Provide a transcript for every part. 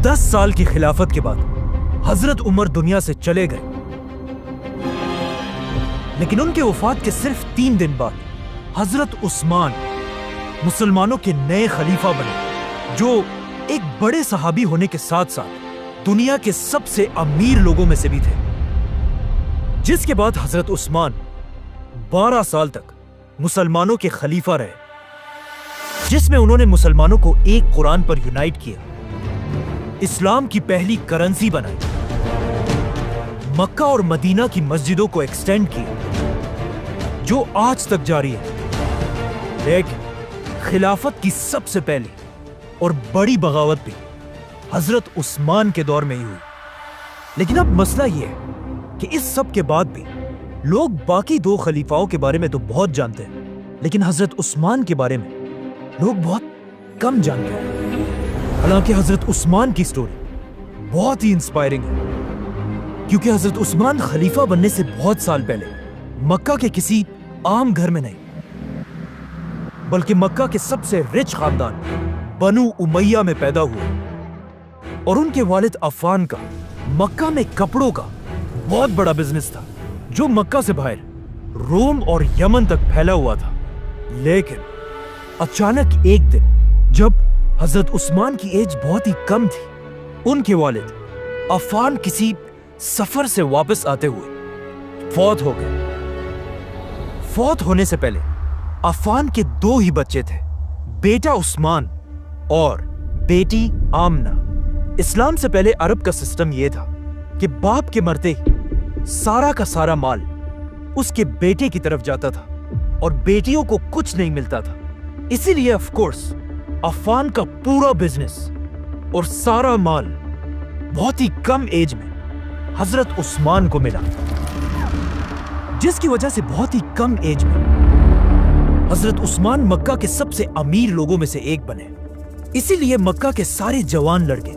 10 سال کی خلافت کے بعد حضرت عمر دنیا سے چلے گئے، لیکن ان کے وفات کے صرف 3 دن بعد حضرت عثمان مسلمانوں کے نئے خلیفہ بنے، جو ایک بڑے صحابی ہونے کے ساتھ ساتھ دنیا کے سب سے امیر لوگوں میں سے بھی تھے، جس کے بعد حضرت عثمان 12 سال تک مسلمانوں کے خلیفہ رہے، جس میں انہوں نے مسلمانوں کو ایک قرآن پر یونائٹ کیا، اسلام کی پہلی کرنسی بنائی، مکہ اور مدینہ کی مسجدوں کو ایکسٹینڈ کیا، جو آج تک جاری ہے۔ لیکن خلافت کی سب سے پہلی اور بڑی بغاوت بھی حضرت عثمان کے دور میں ہی ہوئی۔ لیکن اب مسئلہ یہ ہے کہ اس سب کے بعد بھی لوگ باقی 2 خلیفاؤں کے بارے میں تو بہت جانتے ہیں، لیکن حضرت عثمان کے بارے میں لوگ بہت کم جانتے ہیں۔ حالانکہ حضرت عثمان کی سٹوری بہت ہی انسپائرنگ ہے، کیونکہ حضرت عثمان خلیفہ بننے سے بہت سال پہلے مکہ کے کسی عام گھر میں نہیں، بلکہ مکہ کے سب سے رچ خاندان بنو امیہ میں پیدا ہوئے، اور ان کے والد عفان کا مکہ میں کپڑوں کا بہت بڑا بزنس تھا، جو مکہ سے باہر روم اور یمن تک پھیلا ہوا تھا۔ لیکن اچانک ایک دن جب حضرت عثمان کی ایج بہت ہی کم تھی، ان کے والد عفان کسی سفر سے واپس آتے ہوئے فوت ہو گئے۔ فوت ہونے سے پہلے عفان کے 2 ہی بچے تھے، بیٹا عثمان اور بیٹی آمنہ۔ اسلام سے پہلے عرب کا سسٹم یہ تھا کہ باپ کے مرتے ہی سارا کا سارا مال اس کے بیٹے کی طرف جاتا تھا اور بیٹیوں کو کچھ نہیں ملتا تھا۔ اسی لیے آف کورس عفان کا پورا بزنس اور سارا مال بہت ہی کم ایج میں حضرت عثمان کو ملا، جس کی وجہ سے بہت ہی کم ایج میں حضرت عثمان مکہ کے سب سے امیر لوگوں میں سے ایک بنے۔ اسی لیے مکہ کے سارے جوان لڑکے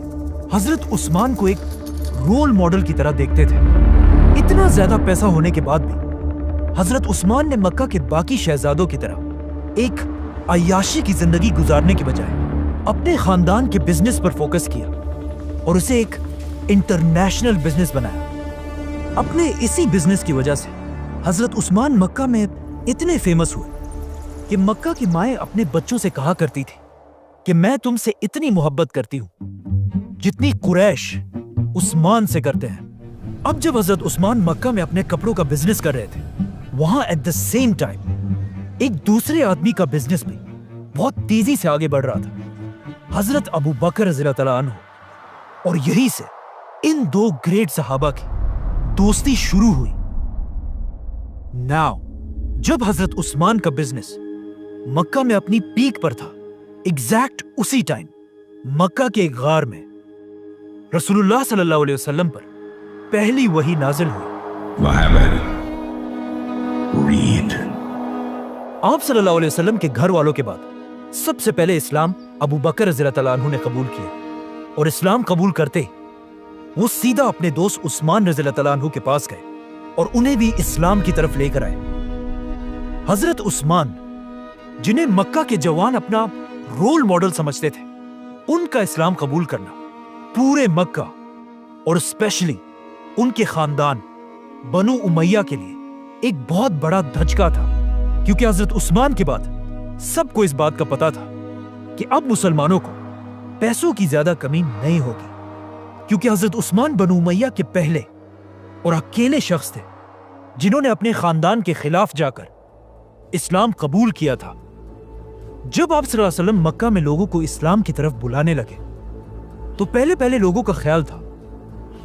حضرت عثمان کو ایک رول ماڈل کی طرح دیکھتے تھے۔ اتنا زیادہ پیسہ ہونے کے بعد بھی حضرت عثمان نے مکہ کے باقی شہزادوں کی طرح ایک عیاشی کی زندگی گزارنے کی بجائے اپنے خاندان کے بزنس پر فوکس کیا اور اسے ایک انٹرنیشنل بزنس بنایا۔ اپنے اسی بزنس کی وجہ سے حضرت عثمان مکہ میں اتنے فیمس ہوئے کہ مکہ کی مائیں اپنے بچوں سے کہا کرتی تھی کہ میں تم سے اتنی محبت کرتی ہوں جتنی قریش عثمان سے کرتے ہیں۔ اب جب حضرت عثمان مکہ میں اپنے کپڑوں کا بزنس کر رہے تھے، وہاں ایٹ دا سیم ٹائم ایک دوسرے آدمی کا بزنس بھی بہت تیزی سے آگے بڑھ رہا تھا، حضرت ابو بکر رضی اللہ تعالیٰ عنہ، اور یہی سے ان 2 گریٹ صحابہ کی دوستی شروع ہوئی۔ ناؤ جب حضرت عثمان کا بزنس مکہ میں اپنی پیک پر تھا، ایگزیکٹ اسی ٹائم مکہ کے ایک غار میں رسول اللہ صلی اللہ علیہ وسلم پر پہلی وحی نازل ہوئی۔ آپ صلی اللہ علیہ وسلم کے گھر والوں کے بعد سب سے پہلے اسلام ابو بکر رضی اللہ تعالیٰ عنہ نے قبول کیا، اور اسلام قبول کرتے وہ سیدھا اپنے دوست عثمان رضی اللہ تعالیٰ عنہ کے پاس گئے اور انہیں بھی اسلام کی طرف لے کر آئے۔ حضرت عثمان، جنہیں مکہ کے جوان اپنا رول ماڈل سمجھتے تھے، ان کا اسلام قبول کرنا پورے مکہ اور اسپیشلی ان کے خاندان بنو امیہ کے لیے ایک بہت بڑا دھچکا تھا، کیونکہ حضرت عثمان کے بعد سب کو اس بات کا پتا تھا کہ اب مسلمانوں کو پیسوں کی زیادہ کمی نہیں ہوگی، کیونکہ حضرت عثمان بنو امیہ کے پہلے اور اکیلے شخص تھے جنہوں نے اپنے خاندان کے خلاف جا کر اسلام قبول کیا تھا۔ جب آپ صلی اللہ علیہ وسلم مکہ میں لوگوں کو اسلام کی طرف بلانے لگے تو پہلے لوگوں کا خیال تھا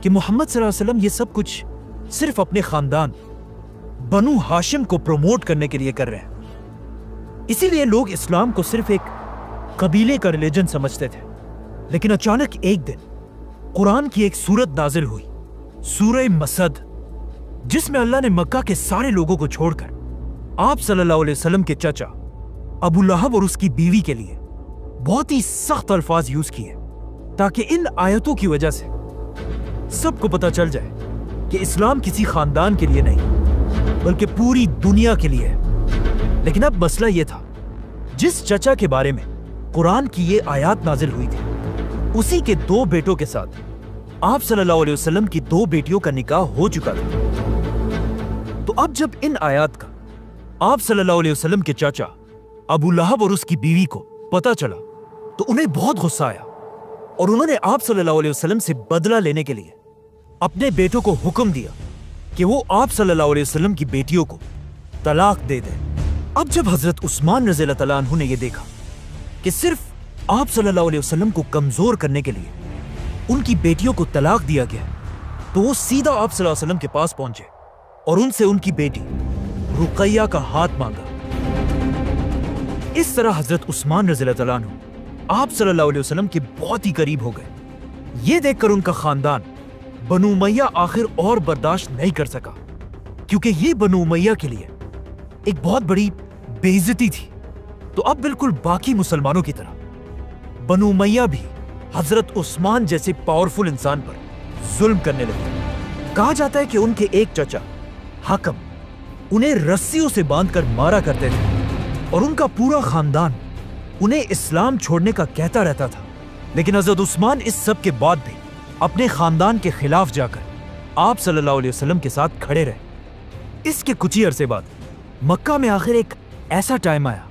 کہ محمد صلی اللہ علیہ وسلم یہ سب کچھ صرف اپنے خاندان بنو ہاشم کو پروموٹ کرنے کے لیے کر رہے ہیں، اسی لیے لوگ اسلام کو صرف ایک قبیلے کا ریلیجن سمجھتے تھے۔ لیکن اچانک ایک دن قرآن کی ایک سورت نازل ہوئی، سورہ مسد، جس میں اللہ نے مکہ کے سارے لوگوں کو چھوڑ کر آپ صلی اللہ علیہ وسلم کے چچا ابو لہب اور اس کی بیوی کے لیے بہت ہی سخت الفاظ یوز کیے، تاکہ ان آیتوں کی وجہ سے سب کو پتا چل جائے کہ اسلام کسی خاندان کے لیے نہیں بلکہ پوری دنیا کے لیے ہے۔ لیکن اب مسئلہ یہ تھا، جس چچا کے بارے میں قرآن کی یہ آیات نازل ہوئی تھی उसी के 2 बेटों के साथ आप सल्लल्लाहु अलैहि वसल्लम की 2 बेटियों का निकाह हो चुका था। तो अब जब इन आयात का आप सल्लल्लाहु अलैहि वसल्लम के चाचा अबू लहब और उसकी बीवी को पता चला तो उन्हें बहुत गुस्सा आया और उन्होंने आप सल्लल्लाहु अलैहि वसल्लम से बदला लेने के लिए अपने बेटों को हुक्म दिया कि वो आप सल्लल्लाहु अलैहि वसल्लम की बेटियों को तलाक दे दें। अब जब हजरत उस्मान रज़ियल्लाहु तआला अन्हु ने यह देखा कि सिर्फ आप सल्लल्लाहु अलैहि वसल्लम को कमजोर करने के लिए उनकी बेटियों को तलाक दिया गया, तो वो सीधा आप सल्लल्लाहु अलैहि वसल्लम के पास पहुंचे और उनसे उनकी बेटी रुकैया का हाथ मांगा। इस तरह हजरत उस्मान रज़ियल्लाहु तआला अन्हु आप सल्लल्लाहु अलैहि वसल्लम के बहुत ही करीब हो गए। ये देखकर उनका खानदान बनु उमैया आखिर और बर्दाश्त नहीं कर सका, क्योंकि ये बनु उमैया के लिए एक बहुत बड़ी बेइज्जती थी। तो अब बिल्कुल बाकी मुसलमानों की तरह बनु उमैया भी हजरत उस्मान जैसे पावरफुल इंसान पर जुल्म करने लगे। कहा जाता है कि उनके एक चचा हकम उन्हें रस्सियों से बांधकर मारा करते थे और उनका पूरा खानदान उन्हें इस्लाम छोड़ने का कहता रहता था। लेकिन हजरत उस्मान इस सब के बाद भी अपने खानदान के खिलाफ जाकर आप सल्लल्लाहु अलैहि वसल्लम के साथ खड़े रहे। इसके कुछ ही अरसे बाद मक्का में आखिर एक ऐसा टाइम आया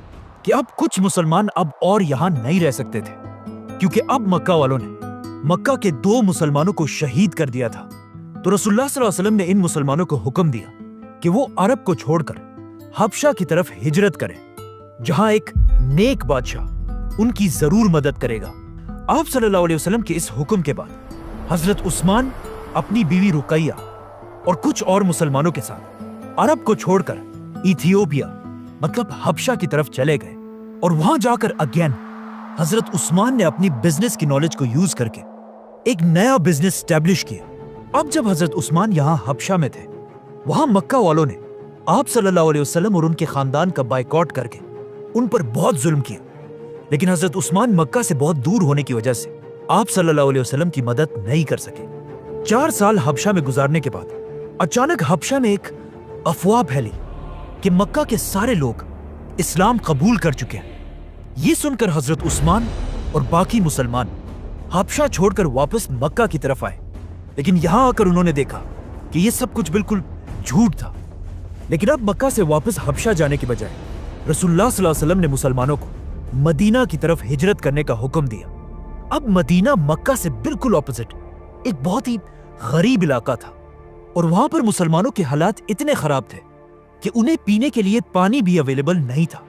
कि अब कुछ मुसलमान अब और यहां नहीं रह सकते थे, क्योंकि अब मक्का वालों ने मक्का के 2 मुसलमानों को शहीद कर दिया था। तो रसूलुल्लाह सल्लल्लाहु अलैहि वसल्लम ने इन मुसलमानों को हुक्म दिया कि वो अरब को छोड़कर हबशा की तरफ हिजरत करें, जहां एक नेक बादशाह उनकी जरूर मदद करेगा। आप सल्लल्लाहु अलैहि वसल्लम के इस हुक्म के बाद हजरत उस्मान अपनी बीवी रुकैया और कुछ और मुसलमानों के साथ अरब को छोड़कर इथियोपिया मतलब हबशा की तरफ चले गए और वहां जाकर अगेन हजरत उस्मान ने अपनी बिजनेस की नॉलेज को यूज करके एक नया बिजनेस स्टैब्लिश किया। अब जब हजरत उस्मान यहां हबशा में थे, वहां मक्का वालों ने आप सल्लल्लाहु अलैहि वसल्लम और उनके खानदान का बायकॉट करके उन पर बहुत जुल्म किया। लेकिन हजरत उस्मान मक्का से बहुत दूर होने की वजह से आप सल्लल्लाहु अलैहि वसल्लम की मदद नहीं कर सके। 4 साल हबशा में गुजारने के बाद अचानक हबशा में एक अफवाह फैली कि मक्का के सारे लोग इस्लाम कबूल कर चुके हैं। ये सुनकर हजरत उस्मान और बाकी मुसलमान हबशा छोड़कर वापस मक्का की तरफ आए। लेकिन यहां आकर उन्होंने देखा कि ये सब कुछ बिल्कुल झूठ था। लेकिन अब मक्का से वापस हबशा जाने के बजाय रसूलुल्लाह सल्लल्लाहु अलैहि वसल्लम ने मुसलमानों को मदीना की तरफ हिजरत करने का हुक्म दिया। अब मदीना मक्का से बिल्कुल ऑपोजिट एक बहुत ही गरीब इलाका था और वहां पर मुसलमानों के हालात इतने खराब थे कि उन्हें पीने के लिए पानी भी अवेलेबल नहीं था।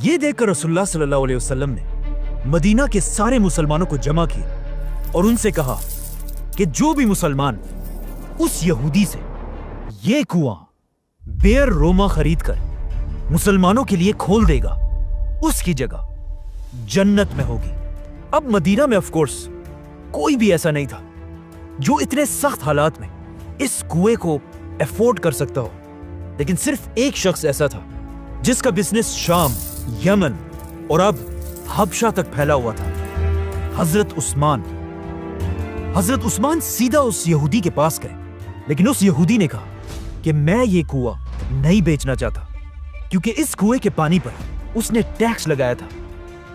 यह देखकर रसूलुल्लाह सल्लल्लाहु अलैहि वसल्लम ने मदीना के सारे मुसलमानों को जमा किया और उनसे कहा कि जो भी मुसलमान उस यहूदी से ये कुआं बेर रोमा खरीद कर मुसलमानों के लिए खोल देगा, उसकी जगह जन्नत में होगी। अब मदीना में ऑफ कोर्स कोई भी ऐसा नहीं था जो इतने सख्त हालात में इस कुएं को अफोर्ड कर सकता हो। लेकिन सिर्फ एक शख्स ऐसा था जिसका बिजनेस शाम, यमन और अब हबशा तक फैला हुआ था, हजरत उस्मान। हजरत उस्मान सीधा उस यहूदी के पास गए, लेकिन उस यहूदी ने कहा कि मैं ये कुआं नहीं बेचना चाहता, क्योंकि इस कुएं के पानी पर उसने टैक्स लगाया था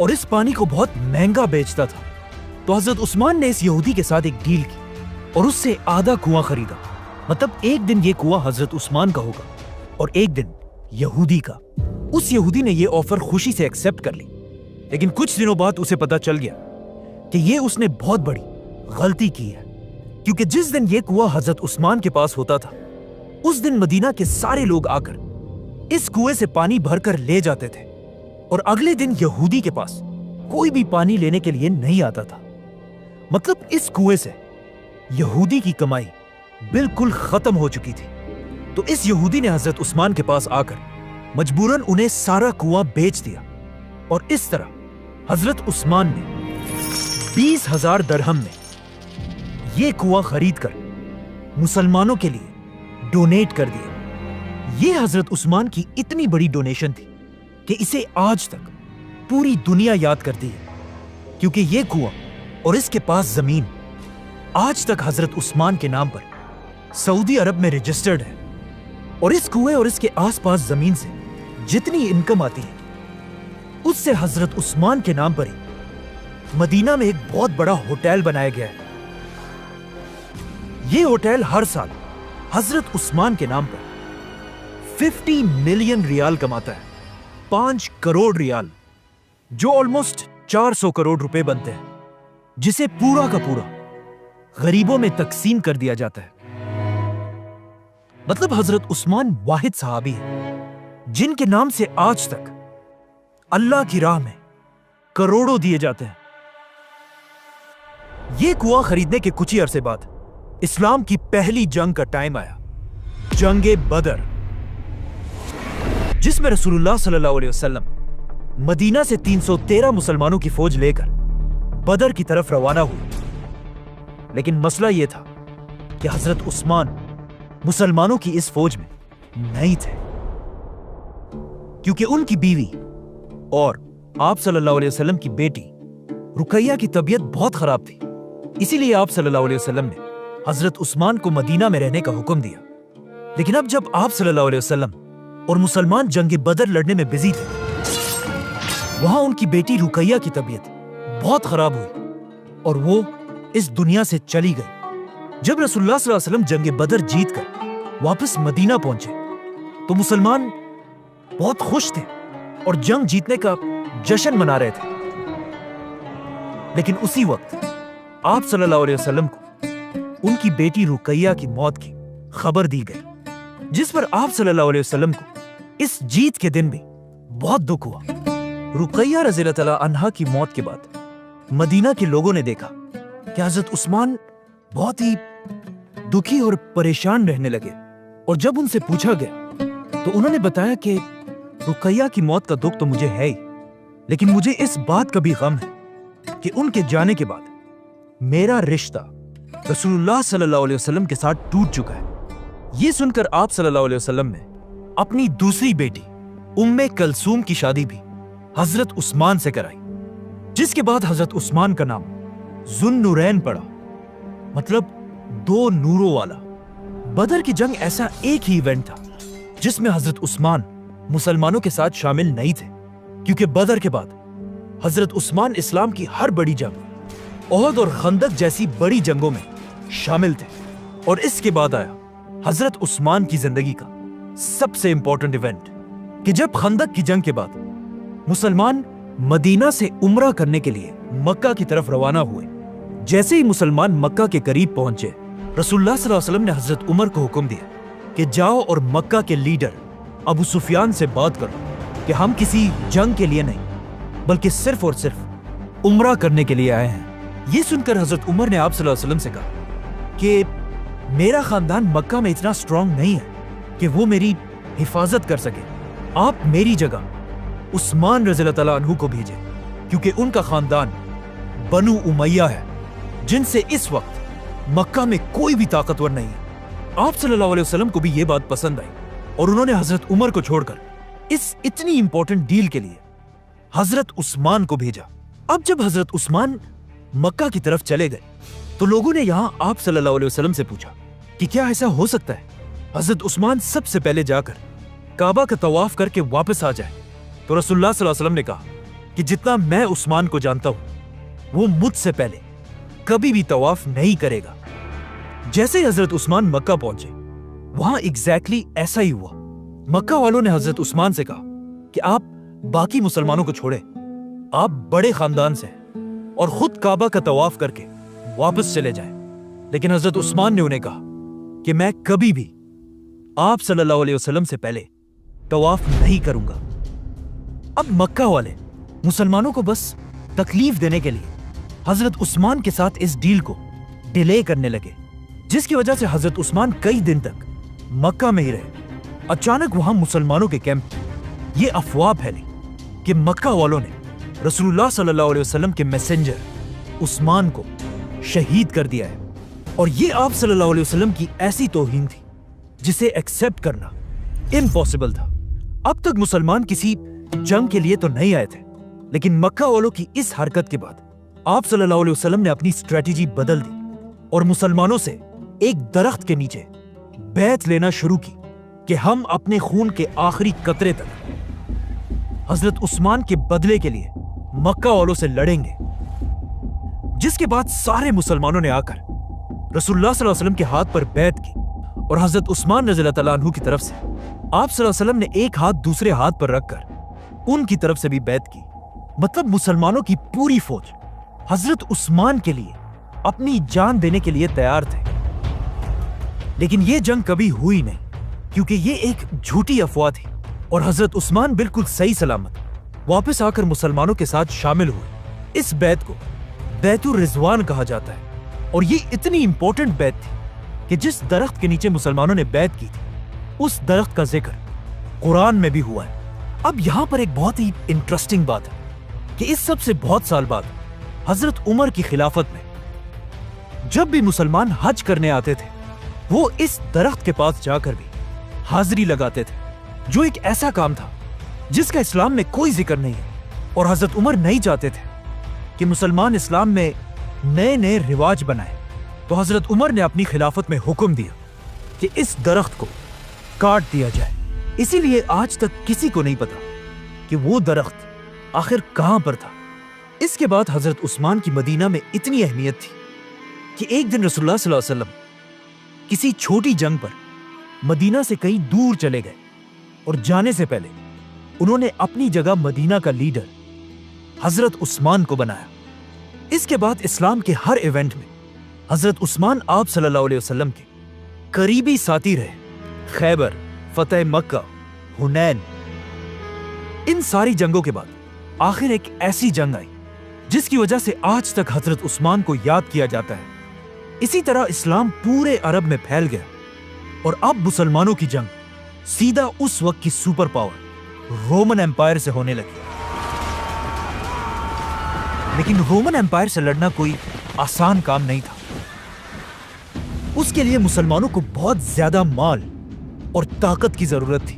और इस पानी को बहुत महंगा बेचता था। तो हजरत उस्मान ने इस यहूदी के साथ एक डील की और उससे आधा कुआं खरीदा। मतलब एक दिन ये कुआं हजरत उस्मान का होगा और एक दिन यहूदी का। उस यहूदी ने ये ऑफर खुशी से एक्सेप्ट कर ली। लेकिन कुछ दिनों बाद उसे पता चल गया कि ये उसने बहुत बड़ी गलती की है, क्योंकि जिस दिन ये कुआं हजरत उस्मान के पास होता था, उस दिन मदीना के सारे लोग आकर इस कुएं से पानी भरकर ले जाते थे और अगले दिन यहूदी के पास कोई भी पानी लेने के लिए नहीं आता था। मतलब इस कुएं से यहूदी की कमाई बिल्कुल खत्म हो चुकी थी। तो इस यहूदी ने हजरत उस्मान के पास आकर मजबूरन उन्हें सारा कुआं बेच दिया और इस तरह हजरत उस्मान ने 20,000 दरहम में यह कुआं खरीद कर मुसलमानों के लिए डोनेट कर दिया। यह हजरत उस्मान की इतनी बड़ी डोनेशन थी कि इसे आज तक पूरी दुनिया याद करती है, क्योंकि यह कुआं और इसके पास जमीन आज तक हजरत उस्मान के नाम पर सऊदी अरब में रजिस्टर्ड है। और इस कुएं और इसके आसपास जमीन से जितनी इनकम आती है, उससे हजरत उस्मान के नाम पर ही مدینہ میں ایک بہت بڑا ہوٹل بنایا گیا ہے۔ یہ ہوٹل ہر سال حضرت عثمان کے نام پر 50 ملین ریال کماتا ہے، 5 کروڑ ریال، جو آلموسٹ 400 کروڑ روپے بنتے ہیں، جسے پورا کا پورا غریبوں میں تقسیم کر دیا جاتا ہے۔ مطلب حضرت عثمان واحد صحابی ہیں جن کے نام سے آج تک اللہ کی راہ میں کروڑوں دیے جاتے ہیں۔ یہ کنواں خریدنے کے کچھ ہی عرصے بعد اسلام کی پہلی جنگ کا ٹائم آیا، جنگ بدر، جس میں رسول اللہ صلی اللہ علیہ وسلم مدینہ سے 313 مسلمانوں کی فوج لے کر بدر کی طرف روانہ ہوئے۔ لیکن مسئلہ یہ تھا کہ حضرت عثمان مسلمانوں کی اس فوج میں نہیں تھے، کیونکہ ان کی بیوی اور آپ صلی اللہ علیہ وسلم کی بیٹی رقیہ کی طبیعت بہت خراب تھی۔ اسی لیے آپ صلی اللہ علیہ وسلم نے حضرت عثمان کو مدینہ میں رہنے کا حکم دیا۔ لیکن اب جب آپ صلی اللہ علیہ وسلم اور مسلمان جنگ بدر لڑنے میں بزی تھے، وہاں ان کی بیٹی رقیہ کی طبیعت بہت خراب ہوئی اور وہ اس دنیا سے چلی گئی۔ جب رسول اللہ صلی اللہ علیہ وسلم جنگ بدر جیت کر واپس مدینہ پہنچے تو مسلمان بہت خوش تھے اور جنگ جیتنے کا جشن منا رہے تھے۔ لیکن اسی وقت آپ صلی اللہ علیہ وسلم کو ان کی بیٹی رقیہ کی موت کی خبر دی گئی، جس پر آپ صلی اللہ علیہ وسلم کو اس جیت کے دن بھی بہت دکھ ہوا۔ رقیہ رضی اللہ تعالیٰ عنہا کی موت کے بعد مدینہ کے لوگوں نے دیکھا کہ حضرت عثمان بہت ہی دکھی اور پریشان رہنے لگے، اور جب ان سے پوچھا گیا تو انہوں نے بتایا کہ رقیہ کی موت کا دکھ تو مجھے ہے ہی، لیکن مجھے اس بات کا بھی غم ہے کہ ان کے جانے کے بعد میرا رشتہ رسول اللہ صلی اللہ علیہ وسلم کے ساتھ ٹوٹ چکا ہے۔ یہ سن کر آپ صلی اللہ علیہ وسلم نے اپنی دوسری بیٹی ام کلثوم کی شادی بھی حضرت عثمان سے کرائی، جس کے بعد حضرت عثمان کا نام ذو النورین پڑا، مطلب 2 نوروں والا۔ بدر کی جنگ ایسا ایک ہی ایونٹ تھا جس میں حضرت عثمان مسلمانوں کے ساتھ شامل نہیں تھے، کیونکہ بدر کے بعد حضرت عثمان اسلام کی ہر بڑی جنگ، احد اور خندق جیسی بڑی جنگوں میں شامل تھے، اور اس کے بعد آیا حضرت عثمان کی زندگی کا سب سے امپورٹنٹ ایونٹ کہ جب خندق کی جنگ کے بعد مسلمان مدینہ سے عمرہ کرنے کے لیے مکہ کی طرف روانہ ہوئے۔ جیسے ہی مسلمان مکہ کے قریب پہنچے، رسول اللہ صلی اللہ علیہ وسلم نے حضرت عمر کو حکم دیا کہ جاؤ اور مکہ کے لیڈر ابو سفیان سے بات کرو کہ ہم کسی جنگ کے لیے نہیں بلکہ صرف اور صرف عمرہ کرنے کے لیے آئے ہیں۔ یہ سن کر حضرت عمر نے آپ صلی اللہ علیہ وسلم سے کہا کہ میرا خاندان مکہ میں اتنا سٹرونگ نہیں ہے کہ وہ میری حفاظت کر سکے، آپ میری جگہ عثمان رضی اللہ تعالیٰ عنہ کو بھیجیں، کیونکہ ان کا خاندان بنو امیہ ہے جن سے اس وقت مکہ میں کوئی بھی طاقتور نہیں ہے۔ آپ صلی اللہ علیہ وسلم کو بھی یہ بات پسند آئی اور انہوں نے حضرت عمر کو چھوڑ کر اس اتنی امپورٹنٹ ڈیل کے لیے حضرت عثمان کو بھیجا۔ اب جب حضرت عثمان مکہ کی طرف چلے گئے تو لوگوں نے یہاں آپ صلی اللہ علیہ وسلم سے پوچھا کہ کیا ایسا ہو سکتا ہے حضرت عثمان سب سے پہلے جا کر کعبہ کا طواف کر کے واپس آ جائے؟ تو رسول اللہ صلی اللہ علیہ وسلم نے کہا کہ جتنا میں عثمان کو جانتا ہوں وہ مجھ سے پہلے کبھی بھی طواف نہیں کرے گا۔ جیسے ہی حضرت عثمان مکہ پہنچے، وہاں ایگزیکٹلی ایسا ہی ہوا۔ مکہ والوں نے حضرت عثمان سے کہا کہ آپ باقی مسلمانوں کو چھوڑیں، آپ بڑے خاندان سے ہیں اور خود کعبہ کا طواف کر کے واپس چلے جائیں۔ لیکن حضرت عثمان نے انہیں کہا کہ میں کبھی بھی آپ صلی اللہ علیہ وسلم سے پہلے طواف نہیں کروں گا۔ اب مکہ والے مسلمانوں کو بس تکلیف دینے کے لیے حضرت عثمان کے ساتھ اس ڈیل کو ڈیلے کرنے لگے، جس کی وجہ سے حضرت عثمان کئی دن تک مکہ میں ہی رہے۔ اچانک وہاں مسلمانوں کے کیمپ میں یہ افواہ پھیلی کہ مکہ والوں نے رسول اللہ صلی اللہ علیہ وسلم کے میسنجر عثمان کو شہید کر دیا ہے، اور یہ آپ صلی اللہ علیہ وسلم کی ایسی توہین تھی جسے ایکسپٹ کرنا امپاسبل تھا۔ اب تک مسلمان کسی جنگ کے لیے تو نہیں آئے تھے، لیکن مکہ والوں کی اس حرکت کے بعد آپ صلی اللہ علیہ وسلم نے اپنی اسٹریٹجی بدل دی اور مسلمانوں سے ایک درخت کے نیچے بیعت لینا شروع کی کہ ہم اپنے خون کے آخری قطرے تک حضرت عثمان کے بدلے کے لیے مکہ والوں سے لڑیں گے۔ जिसके बाद सारे मुसलमानों ने आकर रसूलुल्लाह सल्लल्लाहु अलैहि वसल्लम के हाथ पर बैत की और हजरत उस्मान रज़ियल्लाहु तआला अन्हु की तरफ से आप सल्लल्लाहु अलैहि वसल्लम ने एक हाथ दूसरे हाथ पर रखकर उनकी तरफ से भी बैत की। मतलब मुसलमानों की पूरी फौज हजरत उस्मान के लिए अपनी जान देने के लिए तैयार थे। लेकिन यह जंग कभी हुई नहीं, क्योंकि ये एक झूठी अफवाह थी और हजरत उस्मान बिल्कुल सही सलामत वापस आकर मुसलमानों के साथ शामिल हुए। इस बैत को बैतुर रिजवान कहा जाता है और ये इतनी इंपॉर्टेंट बैत थी कि जिस दरख्त के नीचे मुसलमानों ने बैत की थी उस दरख्त का जिक्र कुरान में भी हुआ है। अब यहां पर एक बहुत ही इंटरेस्टिंग बात है कि इस सब से बहुत साल बाद हजरत उमर की खिलाफत में जब भी मुसलमान हज करने आते थे वो इस दरख्त के पास जाकर भी हाजिरी लगाते थे, जो एक ऐसा काम था जिसका इस्लाम में कोई जिक्र नहीं है। और हजरत उमर नहीं चाहते थे कि मुसलमान इस्लाम में नए नए रिवाज बनाए, तो हजरत उमर ने अपनी खिलाफत में हुक्म दिया कि इस दरख्त को काट दिया जाए। इसीलिए आज तक किसी को नहीं पता कि वो दरख्त आखिर कहां पर था। इसके बाद हजरत उस्मान की मदीना में इतनी अहमियत थी कि एक दिन रसूलुल्लाह सल्लल्लाहु अलैहि वसल्लम किसी छोटी जंग पर मदीना से कहीं दूर चले गए और जाने से पहले उन्होंने अपनी जगह मदीना का लीडर हजरत उस्मान को बनाया। इसके बाद इस्लाम के हर इवेंट में हजरत उस्मान आप सल्लल्लाहु अलैहि वसल्लम के करीबी साथी रहे। खैबर, फतेह मक्का, हुनैन, इन सारी जंगों के बाद आखिर एक ऐसी जंग आई जिसकी वजह से आज तक हजरत उस्मान को याद किया जाता है। इसी तरह इस्लाम पूरे अरब में फैल गया और अब मुसलमानों की जंग सीधा उस वक्त की सुपर पावर रोमन एम्पायर से होने लगी। लेकिन रोमन एम्पायर से लड़ना कोई आसान काम नहीं था। उसके लिए मुसलमानों को बहुत ज्यादा माल और ताकत की जरूरत थी।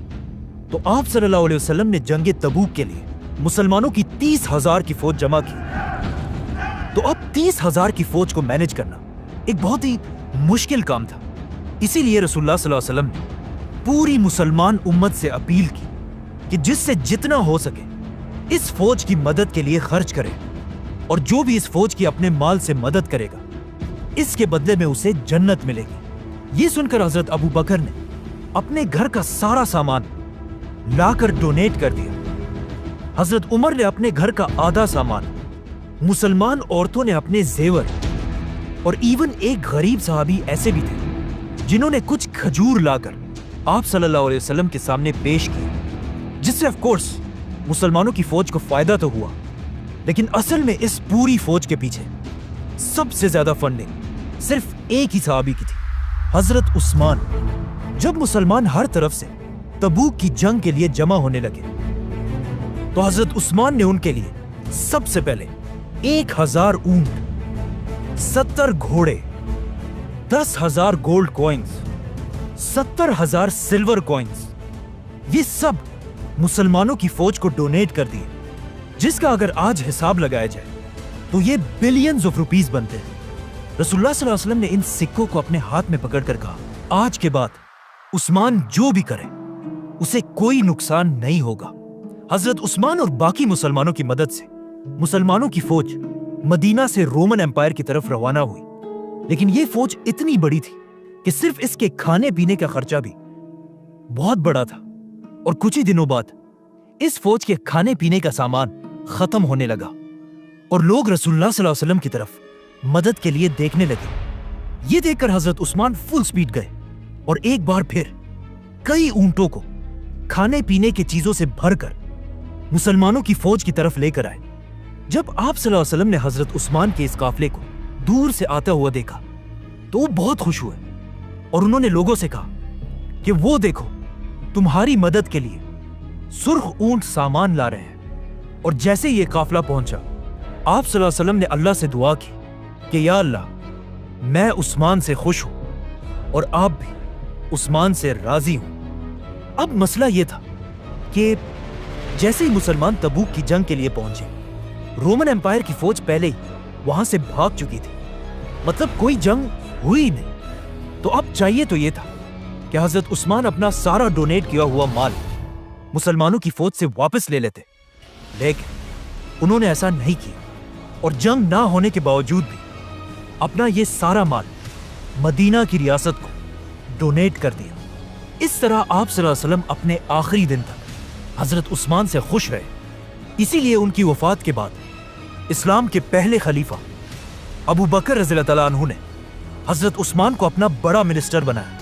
तो आप सल्लल्लाहु अलैहि वसल्लम ने जंगे तबूक के लिए मुसलमानों की 30,000 की फौज जमा की। तो अब 30,000 की फौज को मैनेज करना एक बहुत ही मुश्किल काम था। इसीलिए रसूलुल्लाह सल्लल्लाहु अलैहि वसल्लम ने पूरी मुसलमान उम्मत से अपील की कि जिससे जितना हो सके इस फौज की मदद के लिए खर्च करे, और जो भी इस फौज की अपने माल से मदद करेगा इसके बदले में उसे जन्नत मिलेगी। ये सुनकर हजरत अबू बकर ने अपने घर का सारा सामान लाकर डोनेट कर दिया। हजरत उमर ने अपने घर का आधा सामान, मुसलमान औरतों ने अपने जेवर, और इवन एक गरीब साहबी ऐसे भी थे जिन्होंने कुछ खजूर लाकर आप सल्लल्लाहु अलैहि वसल्लम के सामने पेश किए, जिससे ऑफ कोर्स मुसलमानों की फौज को फायदा तो हुआ। लेकिन असल में इस पूरी फौज के पीछे सबसे ज्यादा फंडिंग सिर्फ एक ही साहबी की थी, हजरत उस्मान। जब मुसलमान हर तरफ से तबूक की जंग के लिए जमा होने लगे तो हजरत उस्मान ने उनके लिए सबसे पहले 1000 ऊंट, 70 घोड़े, 10,000 गोल्ड कॉइन्स, 70,000 सिल्वर कॉइन्स, ये सब मुसलमानों की फौज को डोनेट कर दिए, जिसका अगर आज हिसाब लगाया जाए तो ये बिलियंस ऑफ रुपीस बनते हैं। रसूलुल्लाह सल्लल्लाहु अलैहि वसल्लम ने इन सिक्कों को अपने हाथ में पकड़कर कहा, आज के बाद उस्मान जो भी करे उसे कोई नुकसान नहीं होगा। हजरत उस्मान और बाकी मुसलमानों की मदद से मुसलमानों की फौज मदीना से रोमन एम्पायर की तरफ रवाना हुई। लेकिन यह फौज इतनी बड़ी थी कि सिर्फ इसके खाने पीने का खर्चा भी बहुत बड़ा था, और कुछ ही दिनों बाद इस फौज के खाने पीने का सामान खत्म होने लगा और लोग रसूलुल्लाह सल्लल्लाहु अलैहि वसल्लम की तरफ मदद के लिए देखने लगे। ये देखकर हजरत उस्मान फुल स्पीड गए और एक बार फिर कई ऊंटों को खाने पीने की चीजों से भरकर मुसलमानों की फौज की तरफ लेकर आए। जब आप सल्लल्लाहु अलैहि वसल्लम ने हजरत उस्मान के इस काफिले को दूर से आता हुआ देखा तो वो बहुत खुश हुए और उन्होंने लोगों से कहा कि वो देखो, तुम्हारी मदद के लिए सुर्ख ऊंट सामान ला रहे हैं। और जैसे ये काफिला पहुंचा, आप सल्लल्लाहु अलैहि वसल्लम ने अल्लाह से दुआ की कि या अल्लाह, मैं उस्मान से खुश हूं और आप भी उस्मान से राजी हूं। अब मसला यह था कि जैसे ही मुसलमान तबूक की जंग के लिए पहुंचे, रोमन एम्पायर की फौज पहले ही वहां से भाग चुकी थी। मतलब कोई जंग हुई नहीं। तो अब चाहिए तो यह था कि हजरत उस्मान अपना सारा डोनेट किया हुआ माल मुसलमानों की फौज से वापस ले लेते, लेकिन उन्होंने ऐसा नहीं किया। اور جنگ نہ ہونے کے باوجود بھی اپنا یہ سارا مال مدینہ کی ریاست کو ڈونیٹ کر دیا۔ اس طرح آپ صلی اللہ علیہ وسلم اپنے آخری دن تک حضرت عثمان سے خوش رہے۔ اسی لیے ان کی وفات کے بعد اسلام کے پہلے خلیفہ ابو بکر رضی اللہ تعالیٰ عنہ نے حضرت عثمان کو اپنا بڑا منسٹر بنایا،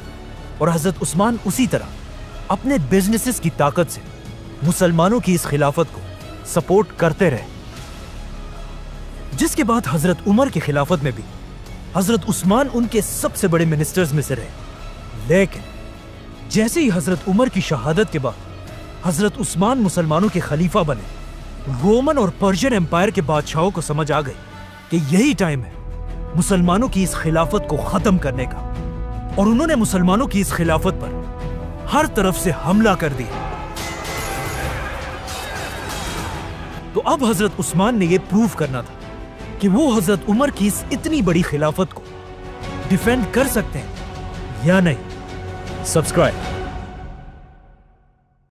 اور حضرت عثمان اسی طرح اپنے بزنسز کی طاقت سے مسلمانوں کی اس خلافت کو سپورٹ کرتے رہے، جس کے بعد حضرت عمر کی خلافت میں بھی حضرت عثمان ان کے سب سے بڑے منسٹرز میں سے رہے۔ لیکن جیسے ہی حضرت عمر کی شہادت کے بعد حضرت عثمان مسلمانوں کے خلیفہ بنے، رومن اور پرشین امپائر کے بادشاہوں کو سمجھ آ گئی کہ یہی ٹائم ہے مسلمانوں کی اس خلافت کو ختم کرنے کا، اور انہوں نے مسلمانوں کی اس خلافت پر ہر طرف سے حملہ کر دیا۔ تو اب حضرت عثمان نے یہ پروف کرنا تھا کہ وہ حضرت عمر کی اس اتنی بڑی خلافت کو ڈیفینڈ کر سکتے ہیں یا نہیں۔ سبسکرائب